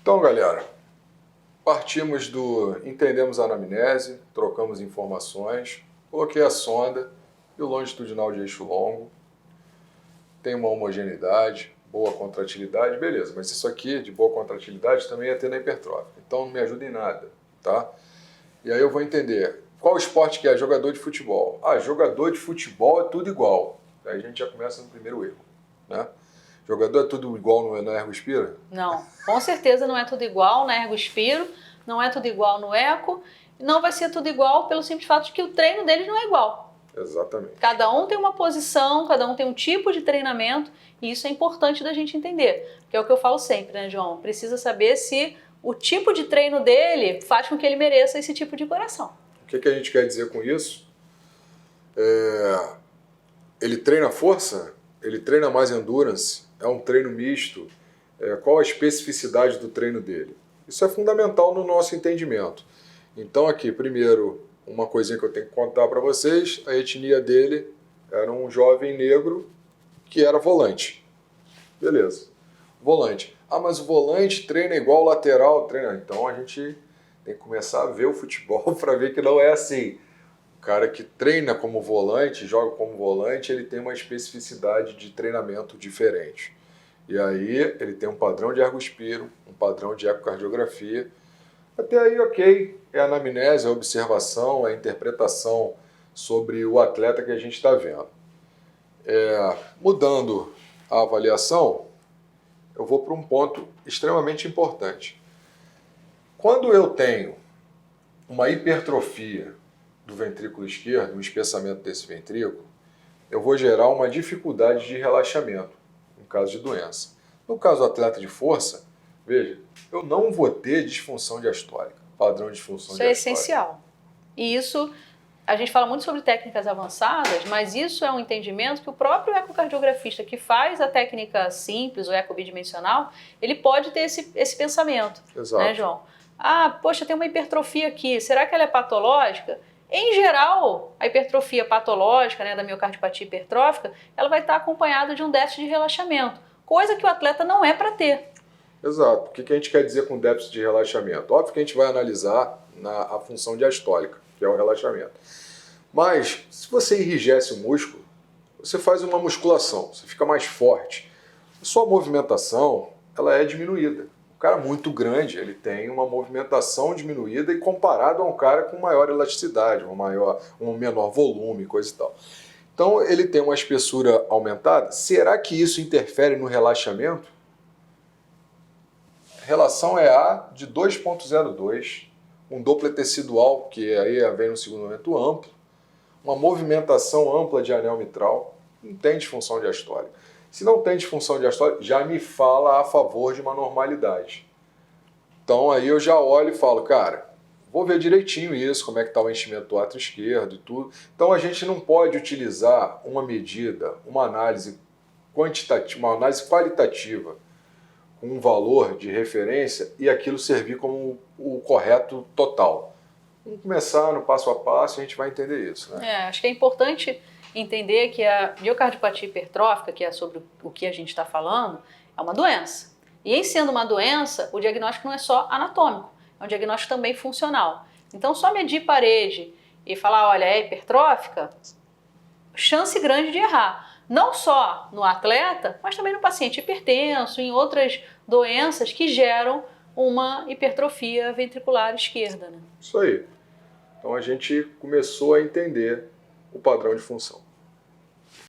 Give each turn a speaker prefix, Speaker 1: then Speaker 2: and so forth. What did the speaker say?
Speaker 1: Então, galera, entendemos a anamnese, trocamos informações, coloquei a sonda e o longitudinal de eixo longo, tem uma homogeneidade, boa contratilidade, beleza, mas isso aqui de boa contratilidade também ia ter na hipertrófica, então não me ajuda em nada, tá? E aí eu vou entender qual esporte que é jogador de futebol. Ah, jogador de futebol é tudo igual. Aí a gente já começa no primeiro erro, né? Jogador é tudo igual no Ergo-Spira?
Speaker 2: Não, com certeza não é tudo igual na Ergo-Spiro, não é tudo igual no Eco, não vai ser tudo igual pelo simples fato de que o treino deles não é igual.
Speaker 1: Exatamente.
Speaker 2: Cada um tem uma posição, cada um tem um tipo de treinamento e isso é importante da gente entender, que é o que eu falo sempre, né, João? Precisa saber se o tipo de treino dele faz com que ele mereça esse tipo de coração.
Speaker 1: O que a gente quer dizer com isso? Ele treina força? Ele treina mais endurance? É um treino misto? Qual a especificidade do treino dele? Isso é fundamental no nosso entendimento. Então aqui, primeiro, uma coisinha que eu tenho que contar para vocês, a etnia dele era um jovem negro que era volante. Beleza. Volante. Ah, mas o volante treina igual o lateral treina. Então a gente tem que começar a ver o futebol para ver que não é assim. O cara que treina como volante, joga como volante, ele tem uma especificidade de treinamento diferente. E aí ele tem um padrão de ergospiro, um padrão de ecocardiografia. Até aí, ok, é a anamnese, a observação, a interpretação sobre o atleta que a gente está vendo. Mudando a avaliação, eu vou para um ponto extremamente importante. Quando eu tenho uma hipertrofia do ventrículo esquerdo, um espessamento desse ventrículo, eu vou gerar uma dificuldade de relaxamento, no caso de doença. No caso do atleta de força, veja, eu não vou ter disfunção diastólica, padrão de disfunção diastólica.
Speaker 2: Isso é essencial. E isso, a gente fala muito sobre técnicas avançadas, mas isso é um entendimento que o próprio ecocardiografista que faz a técnica simples, o eco bidimensional, ele pode ter esse pensamento.
Speaker 1: Exato.
Speaker 2: Né, João? Ah, poxa, tem uma hipertrofia aqui, será que ela é patológica? Em geral, a hipertrofia patológica, né, da miocardiopatia hipertrófica, ela vai estar acompanhada de um déficit de relaxamento, coisa que o atleta não é para ter.
Speaker 1: Exato. O que a gente quer dizer com déficit de relaxamento? Óbvio que a gente vai analisar a função diastólica, que é o relaxamento. Mas, se você enrijece o músculo, você faz uma musculação, você fica mais forte. A sua movimentação, ela é diminuída. Um cara muito grande, ele tem uma movimentação diminuída e comparado a um cara com maior elasticidade, um menor volume, coisa e tal. Então, ele tem uma espessura aumentada. Será que isso interfere no relaxamento? A relação é A de 2,02, um Doppler tecidual, que aí vem no segundo momento amplo, uma movimentação ampla de anel mitral, não tem disfunção diastólica. Se não tem disfunção diastólica, já me fala a favor de uma normalidade. Então aí eu já olho e falo, cara, vou ver direitinho isso, como é que está o enchimento do átrio esquerdo e tudo. Então a gente não pode utilizar uma medida, uma análise quantitativa, uma análise qualitativa, com um valor de referência e aquilo servir como o correto total. Vamos começar no passo a passo e a gente vai entender isso, né?
Speaker 2: Acho que é importante entender que a miocardiopatia hipertrófica, que é sobre o que a gente está falando, é uma doença. E em sendo uma doença, o diagnóstico não é só anatômico, é um diagnóstico também funcional. Então, só medir parede e falar, olha, é hipertrófica, chance grande de errar. Não só no atleta, mas também no paciente hipertenso, em outras doenças que geram uma hipertrofia ventricular esquerda, né?
Speaker 1: Isso aí. Então a gente começou a entender o padrão de função.